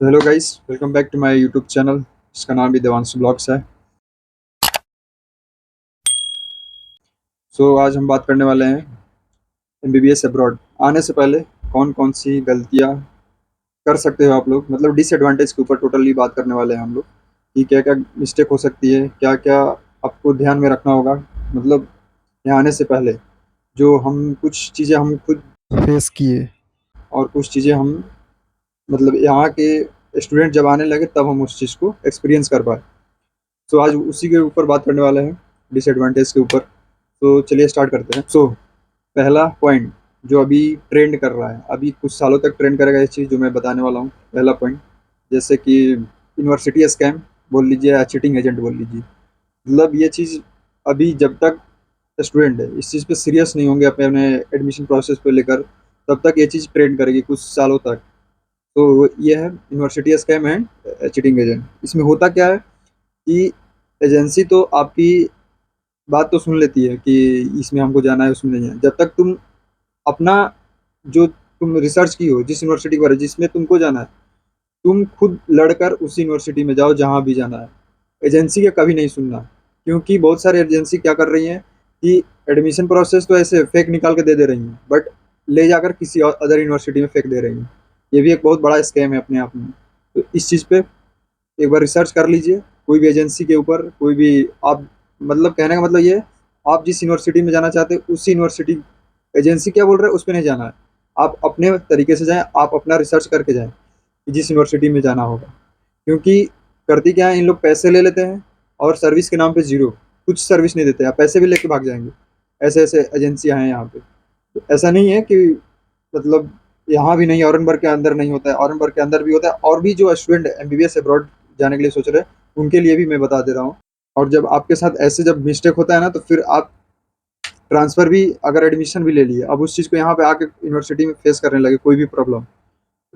Hello guys, welcome back to my YouTube channel जिसका नाम भी देवांशु ब्लॉग्स है। आज हम बात करने वाले हैं एमबीबीएस अब्रॉड आने से पहले कौन कौन सी गलतियां कर सकते हो आप लोग, मतलब डिसएडवांटेज के ऊपर टोटली बात करने वाले हैं हम लोग कि क्या क्या मिस्टेक हो सकती है, क्या क्या आपको ध्यान में रखना होगा। मतलब यहाँ आने से पहले जो हम कुछ चीज़ें हम खुद फेस किए और कुछ चीज़ें हम मतलब यहाँ के स्टूडेंट जब आने लगे तब हम उस चीज़ को एक्सपीरियंस कर पाए। आज उसी के ऊपर बात करने वाले हैं, डिसएडवांटेज के ऊपर। चलिए स्टार्ट करते हैं। पहला पॉइंट जो अभी ट्रेंड कर रहा है, अभी कुछ सालों तक ट्रेंड करेगा ये चीज़ जो मैं बताने वाला हूँ। पहला पॉइंट जैसे कि यूनिवर्सिटी स्कैम बोल लीजिए या चीटिंग एजेंट बोल लीजिए। मतलब ये चीज़ अभी जब तक स्टूडेंट है इस चीज़ पे सीरियस नहीं होंगे अपने एडमिशन प्रोसेस पे लेकर, तब तक ये चीज़ ट्रेंड करेगी कुछ सालों तक। तो ये है university scam and cheating agent. इसमें होता क्या है कि एजेंसी तो आपकी बात तो सुन लेती है कि इसमें हमको जाना है उसमें नहीं है, जब तक तुम अपना जो तुम रिसर्च की हो जिस यूनिवर्सिटी के बारे में जिसमें तुमको जाना है, तुम खुद लड़कर उस यूनिवर्सिटी में जाओ जहाँ भी जाना है। एजेंसी का कभी नहीं सुनना, क्योंकि बहुत सारे एजेंसी क्या कर रही हैं कि एडमिशन प्रोसेस तो ऐसे फेक निकाल के दे रही हैं, बट ले जाकर किसी और अदर यूनिवर्सिटी में फेंक दे रही हैं। ये भी एक बहुत बड़ा स्कैम है अपने आप में। तो इस चीज़ पे एक बार रिसर्च कर लीजिए, कोई भी एजेंसी के ऊपर, कोई भी आप, मतलब कहने का मतलब ये है, आप जिस यूनिवर्सिटी में जाना चाहते हैं उसी यूनिवर्सिटी एजेंसी क्या बोल रहे हैं उस पर नहीं जाना है। आप अपने तरीके से जाएं, आप अपना रिसर्च करके जाएं कि जिस यूनिवर्सिटी में जाना होगा। क्योंकि करती क्या है, इन लोग पैसे ले लेते हैं और सर्विस के नाम पे जीरो, कुछ सर्विस नहीं देते, आप पैसे भी लेके भाग जाएंगे। ऐसे ऐसे एजेंसियां हैं यहाँ पे। तो ऐसा नहीं है कि मतलब यहाँ भी नहीं, औरंगाबाद के अंदर नहीं होता है, औरंगाबाद के अंदर भी होता है। और भी जो स्टूडेंट एमबीबीएस अब्रॉड जाने के लिए सोच रहे हैं उनके लिए भी मैं बता दे रहा हूँ। और जब आपके साथ ऐसे जब मिस्टेक होता है ना, तो फिर आप ट्रांसफ़र भी, अगर एडमिशन भी ले लिए, अब उस चीज़ को यहाँ पे आके यूनिवर्सिटी में फेस करने लगे कोई भी प्रॉब्लम,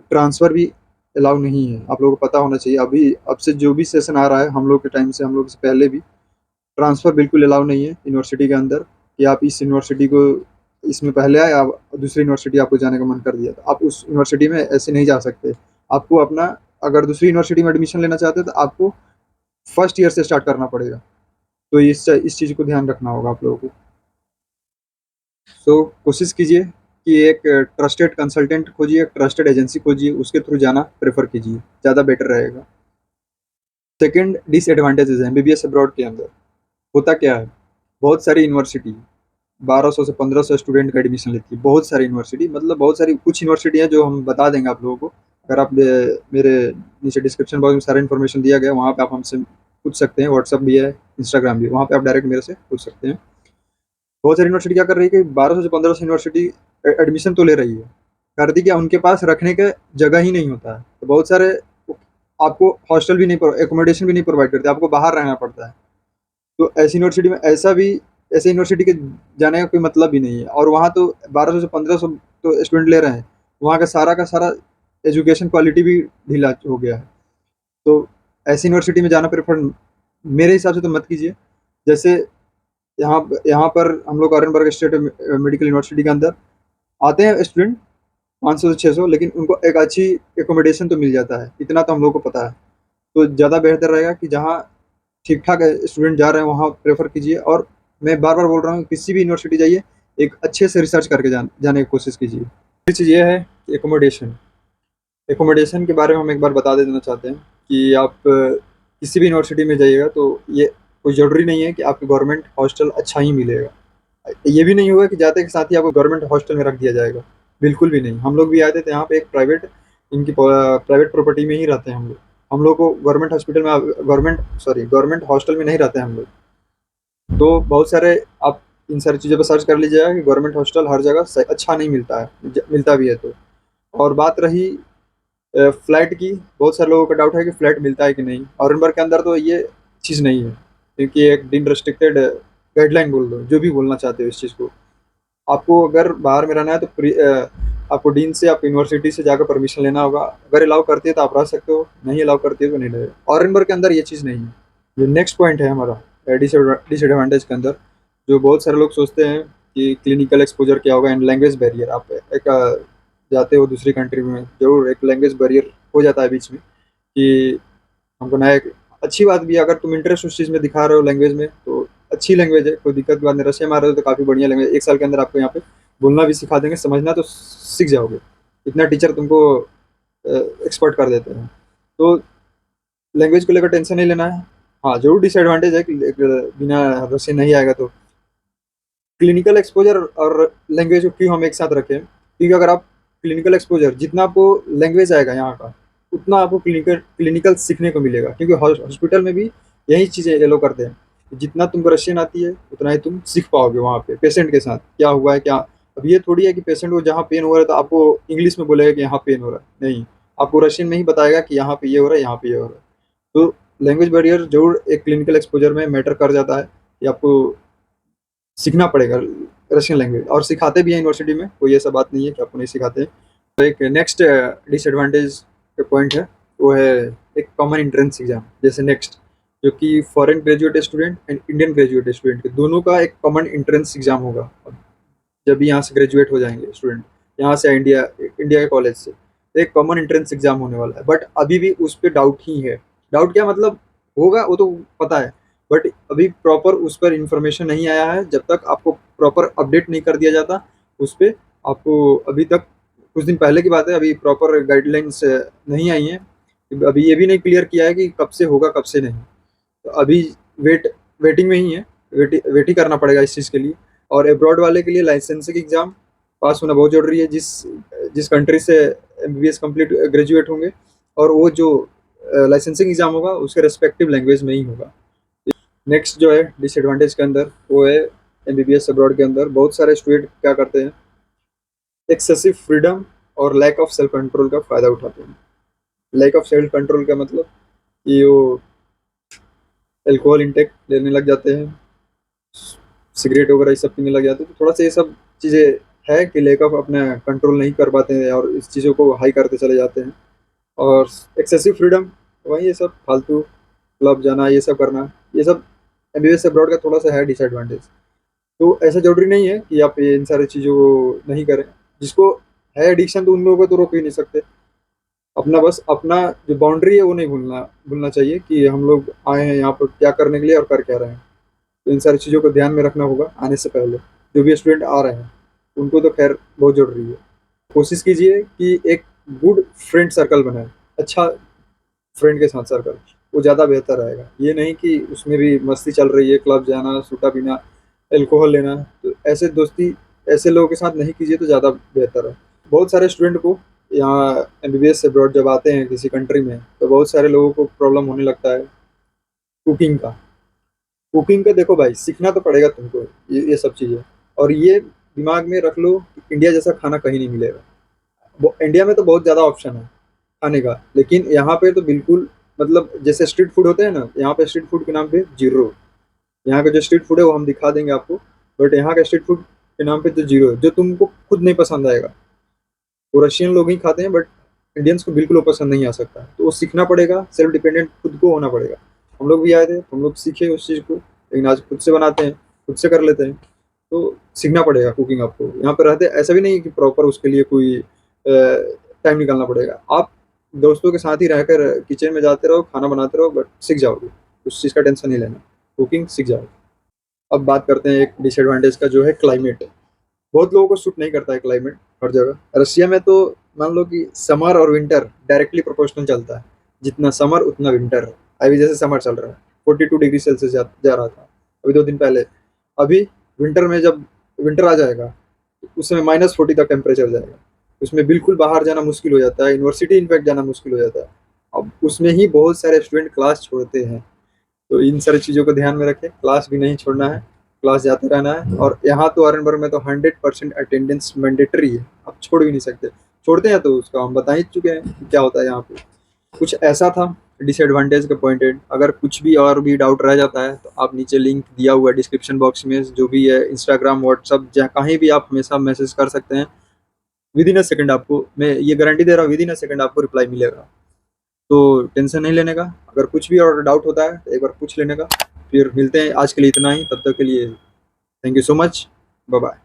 ट्रांसफ़र भी अलाउ नहीं है। आप लोगों को पता होना चाहिए, अभी अब से जो भी सेशन आ रहा है, हम लोग के टाइम से, हम लोग से पहले भी ट्रांसफ़र बिल्कुल अलाउ नहीं है यूनिवर्सिटी के अंदर। कि आप इस यूनिवर्सिटी को इसमें पहले आए, आप दूसरी यूनिवर्सिटी आपको जाने का मन कर दिया, तो आप उस यूनिवर्सिटी में ऐसे नहीं जा सकते। आपको अपना, अगर दूसरी यूनिवर्सिटी में एडमिशन लेना चाहते हैं तो आपको फर्स्ट ईयर से स्टार्ट करना पड़ेगा। तो इस चीज़ को ध्यान रखना होगा आप लोगों को। कोशिश कीजिए कि एक ट्रस्टेड कंसल्टेंट खोजिए, एक ट्रस्टेड एजेंसी खोजिए, उसके थ्रू जाना प्रेफर कीजिए, ज़्यादा बेटर रहेगा। सेकंड डिसएडवांटेजेस हैं एमबीबीएस अब्रॉड के अंदर। होता क्या है, बहुत सारी यूनिवर्सिटी 1200 से 1500 स्टूडेंट का एडमिशन लेती है। बहुत सारी यूनिवर्सिटी, मतलब बहुत सारी, कुछ यूनिवर्सिटी है जो हम बता देंगे आप लोगों को। अगर आप मेरे नीचे डिस्क्रिप्शन बॉक्स में सारा इन्फॉर्मेशन दिया गया है, वहाँ पे आप हमसे पूछ सकते हैं। व्हाट्सअप भी है, इंस्टाग्राम भी, वहाँ पे आप डायरेक्ट मेरे से पूछ सकते हैं। बहुत सारी यूनिवर्सिटी क्या कर रही है कि 1200 से 1500 यूनिवर्सिटी एडमिशन तो ले रही है, कर दी क्या, उनके पास रखने का जगह ही नहीं होता है। तो बहुत सारे आपको हॉस्टल भी नहीं, एकोमोडेशन भी नहीं प्रोवाइड करते, आपको बाहर रहना पड़ता है। तो ऐसी यूनिवर्सिटी में ऐसा भी, ऐसे यूनिवर्सिटी के जाने का कोई मतलब भी नहीं है। और वहाँ तो 1200 से 1500 तो स्टूडेंट ले रहे हैं, वहाँ का सारा एजुकेशन क्वालिटी भी ढीला हो गया है। तो ऐसी यूनिवर्सिटी में जाना प्रेफर मेरे हिसाब से तो मत कीजिए। जैसे यहाँ यहाँ पर हम लोग ऑरेंबर्ग स्टेट मेडिकल यूनिवर्सिटी के अंदर आते हैं स्टूडेंट 500 से 600, लेकिन उनको एक अच्छी एकोमोडेशन तो मिल जाता है, इतना तो हम लोग को पता है। तो ज़्यादा बेहतर रहेगा कि जहाँ ठीक ठाक स्टूडेंट जा रहे हैं वहाँ प्रेफर कीजिए। और मैं बार बार बोल रहा हूँ, किसी भी यूनिवर्सिटी जाइए, एक अच्छे से रिसर्च करके जाने की कोशिश कीजिए। दूसरी चीज़ ये है कि एकोमोडेशन, एकोमोडेशन के बारे में हम एक बार बता देना चाहते हैं कि आप किसी भी यूनिवर्सिटी में जाइएगा तो ये कोई ज़रूरी नहीं है कि आपको गवर्नमेंट हॉस्टल अच्छा ही मिलेगा। ये भी नहीं होगा कि जाते के साथ ही आपको गवर्नमेंट हॉस्टल में रख दिया जाएगा, बिल्कुल भी नहीं। हम लोग भी आए थे तो यहाँ पे एक प्राइवेट, इनकी प्राइवेट प्रॉपर्टी में ही रहते हैं हम लोग। हम लोग को गवर्नमेंट हॉस्पिटल में, गवर्नमेंट हॉस्टल में नहीं रहते हैं हम लोग। तो बहुत सारे आप इन सारी चीज़ों पर सर्च कर लीजिएगा कि गवर्नमेंट हॉस्टल हर जगह अच्छा नहीं मिलता है, मिलता भी है तो। और बात रही फ्लैट की, बहुत सारे लोगों का डाउट है कि फ्लैट मिलता है कि नहीं। औरंगाबाद के अंदर तो ये चीज़ नहीं है, क्योंकि एक डीन रेस्ट्रिक्टेड गाइडलाइन बोल दो, जो भी बोलना चाहते हो इस चीज़ को। आपको अगर बाहर में रहना है तो आपको डीन से, आप यूनिवर्सिटी से जाकर परमिशन लेना होगा। अगर अलाउ करती है तो आप रह सकते हो, नहीं अलाउ करती है तो नहीं रहे। औरंगाबाद के अंदर ये चीज़ नहीं है। जो नेक्स्ट पॉइंट है हमारा डिसएडवांटेज के अंदर, जो बहुत सारे लोग सोचते हैं कि क्लिनिकल एक्सपोजर क्या होगा एंड लैंग्वेज बैरियर। आप एक जाते हो दूसरी कंट्री में, जरूर एक लैंग्वेज बैरियर हो जाता है बीच में। कि हमको नया अच्छी बात भी है, अगर तुम इंटरेस्ट उस चीज़ में दिखा रहे हो लैंग्वेज में तो अच्छी लैंग्वेज है, कोई दिक्कत की बात नहीं। रशिया में आ रहे हो तो काफ़ी बढ़िया लैंग्वेज, 1 साल के अंदर आपको यहाँ पे बोलना भी सिखा देंगे, समझना तो सीख जाओगे, इतना टीचर तुमको एक्सपर्ट कर देते हैं। तो लैंग्वेज को लेकर टेंशन नहीं लेना है। हाँ, जरूर डिसएडवांटेज है कि बिना रशियन नहीं आएगा तो क्लिनिकल एक्सपोजर और लैंग्वेज को क्यों हम एक साथ रखें, क्योंकि अगर आप क्लिनिकल एक्सपोजर जितना आपको लैंग्वेज आएगा यहाँ का, उतना आपको क्लिनिकल क्लिनिकल सीखने को मिलेगा, क्योंकि हॉस्पिटल में भी यही चीज़ें ये लोग करते हैं। जितना तुमको रशियन आती है उतना ही तुम सीख पाओगे वहाँ पे पेशेंट के साथ क्या हुआ है क्या। अब ये थोड़ी है कि पेशेंट को जहाँ पेन हो रहा है तो आपको इंग्लिश में बोलेगा कि यहाँ पेन हो रहा है, नहीं, आपको रशियन में ही बताएगा कि यहाँ पे ये हो रहा है, यहाँ पे ये हो रहा है। तो लैंग्वेज बैरियर जरूर एक क्लिनिकल एक्सपोजर में मैटर कर जाता है कि आपको सीखना पड़ेगा रशियन लैंग्वेज, और सिखाते भी हैं यूनिवर्सिटी में, कोई ऐसा बात नहीं है कि आपको नहीं सिखाते हैं। तो एक नेक्स्ट डिसएडवांटेज का पॉइंट है, वो है एक कॉमन एंट्रेंस एग्जाम, जैसे नेक्स्ट, जो कि foreign graduate student and Indian graduate student के दोनों का एक कॉमन एंट्रेंस एग्जाम होगा जब भी यहाँ से ग्रेजुएट हो जाएंगे स्टूडेंट, यहाँ से इंडिया इंडिया के कॉलेज से, तो एक कॉमन एंट्रेंस एग्जाम होने वाला है। बट अभी भी उस पर डाउट ही है। डाउट क्या मतलब, होगा वो तो पता है, बट अभी प्रॉपर उस पर इंफॉर्मेशन नहीं आया है। जब तक आपको प्रॉपर अपडेट नहीं कर दिया जाता उस पर, आपको अभी तक, कुछ दिन पहले की बात है, अभी प्रॉपर गाइडलाइंस नहीं आई हैं। अभी ये भी नहीं क्लियर किया है कि कब से होगा कब से नहीं। तो अभी वेटिंग में ही है, वेट ही करना पड़ेगा इस चीज़ के लिए। और अब्रॉड वाले के लिए लाइसेंसिंग एग्जाम पास होना बहुत जरूरी है, जिस जिस कंट्री से एमबीबीएस कंप्लीट ग्रेजुएट होंगे, और वो जो लाइसेंसिंग एग्जाम होगा उसके रेस्पेक्टिव लैंग्वेज में ही होगा। नेक्स्ट जो है डिसएडवांटेज के अंदर, वो है एमबीबीएस अब्रॉड के अंदर बहुत सारे स्टूडेंट क्या करते हैं, एक्सेसिव फ्रीडम और लैक ऑफ सेल्फ कंट्रोल का फायदा उठाते हैं। लैक ऑफ सेल्फ कंट्रोल का मतलब कि वो एल्कोहल इंटेक लेने लग जाते हैं, सिगरेट वगैरह ये सब पीने लग जाते हैं। तो थोड़ा सा ये सब चीज़ें है कि लैक ऑफ अपना कंट्रोल नहीं कर पाते हैं और इस चीज़ों को हाई करते चले जाते हैं। और एक्सेसिव फ्रीडम, वही ये सब फालतू क्लब जाना, ये सब करना, ये सब एमबीबीएस अब्रॉड का थोड़ा सा है डिसएडवांटेज। तो ऐसा जरूरी नहीं है कि आप ये इन सारी चीज़ों को नहीं करें। जिसको है एडिक्शन तो उन लोगों को तो रोक ही नहीं सकते। अपना बस अपना जो बाउंड्री है वो नहीं भूलना भूलना चाहिए कि हम लोग आए हैं यहाँ पर क्या करने के लिए और कर क्या रहे हैं। तो इन सारी चीज़ों को ध्यान में रखना होगा आने से पहले। जो भी स्टूडेंट आ रहे हैं उनको तो खैर बहुत ज़रूरी है। कोशिश कीजिए कि एक गुड फ्रेंड सर्कल बनाए, अच्छा फ्रेंड के साथ सर्कल, वो ज़्यादा बेहतर रहेगा। ये नहीं कि उसमें भी मस्ती चल रही है, क्लब जाना, सूटा पीना, अल्कोहल लेना, तो ऐसे दोस्ती ऐसे लोगों के साथ नहीं कीजिए तो ज़्यादा बेहतर है। बहुत सारे स्टूडेंट को यहाँ एमबीबीएस से अब्रॉड जब आते हैं किसी कंट्री में, तो बहुत सारे लोगों को प्रॉब्लम होने लगता है कुकिंग का। कुकिंग का देखो भाई, सीखना तो पड़ेगा तुमको ये सब चीज़ें। और ये दिमाग में रख लो कि इंडिया जैसा खाना कहीं नहीं मिलेगा। इंडिया में तो बहुत ज़्यादा ऑप्शन है खाने का, लेकिन यहाँ पे तो बिल्कुल, मतलब जैसे स्ट्रीट फूड होते हैं ना, यहाँ पे स्ट्रीट फूड के नाम पे जीरो। यहाँ का जो स्ट्रीट फूड है वो हम दिखा देंगे आपको, बट यहाँ का स्ट्रीट फूड के नाम पे तो जीरो है, जो तुमको खुद नहीं पसंद आएगा। वो रशियन लोग ही खाते हैं, बट इंडियंस को बिल्कुल वो पसंद नहीं आ सकता। तो वो सीखना पड़ेगा, सेल्फ डिपेंडेंट खुद को होना पड़ेगा। हम लोग भी आए थे, हम लोग सीखे उस चीज़ को, लेकिन आज खुद से बनाते हैं, खुद से कर लेते हैं। तो सीखना पड़ेगा कुकिंग आपको। यहाँ पर रहते ऐसा भी नहीं कि प्रॉपर उसके लिए कोई टाइम निकालना पड़ेगा। आप दोस्तों के साथ ही रहकर किचन में जाते रहो, खाना बनाते रहो, बट सीख जाओगे, उस चीज़ का टेंशन नहीं लेना, कुकिंग सीख जाओगे। अब बात करते हैं एक डिसएडवांटेज का, जो है क्लाइमेट। बहुत लोगों को सूट नहीं करता है क्लाइमेट हर जगह। रशिया में तो मान लो कि समर और विंटर डायरेक्टली प्रोपोर्शनल चलता है, जितना समर उतना विंटर। अभी जैसे समर चल रहा है, 42 डिग्री सेल्सियस जा रहा था अभी 2 दिन पहले। अभी विंटर में जब विंटर आ जाएगा तो उस समय -40 तक टेम्परेचर जाएगा। उसमें बिल्कुल बाहर जाना मुश्किल हो जाता है, यूनिवर्सिटी इनफैक्ट जाना मुश्किल हो जाता है। अब उसमें ही बहुत सारे स्टूडेंट क्लास छोड़ते हैं। तो इन सारी चीज़ों को ध्यान में रखें, क्लास भी नहीं छोड़ना है, क्लास जाते रहना है। और यहाँ तो आरनबर्ग में तो 100% अटेंडेंस मैंडेटरी है, आप छोड़ भी नहीं सकते। छोड़ते हैं तो उसका हम बता ही चुके हैं कि क्या होता है यहाँ पे। कुछ ऐसा था डिसएडवांटेज का पॉइंटेड। अगर कुछ भी और भी डाउट रह जाता है तो आप नीचे लिंक दिया हुआ है डिस्क्रिप्शन बॉक्स में, जो भी है इंस्टाग्राम, व्हाट्सअप, जहाँ कहीं भी आप हमेशा मैसेज कर सकते हैं। विद इन अ सेकंड आपको, मैं ये गारंटी दे रहा हूँ, विद इन अ सेकंड आपको रिप्लाई मिलेगा। तो टेंशन नहीं लेने का। अगर कुछ भी और डाउट होता है तो एक बार पूछ लेने का। फिर मिलते हैं, आज के लिए इतना ही, तब तक के लिए thank you so much, bye bye.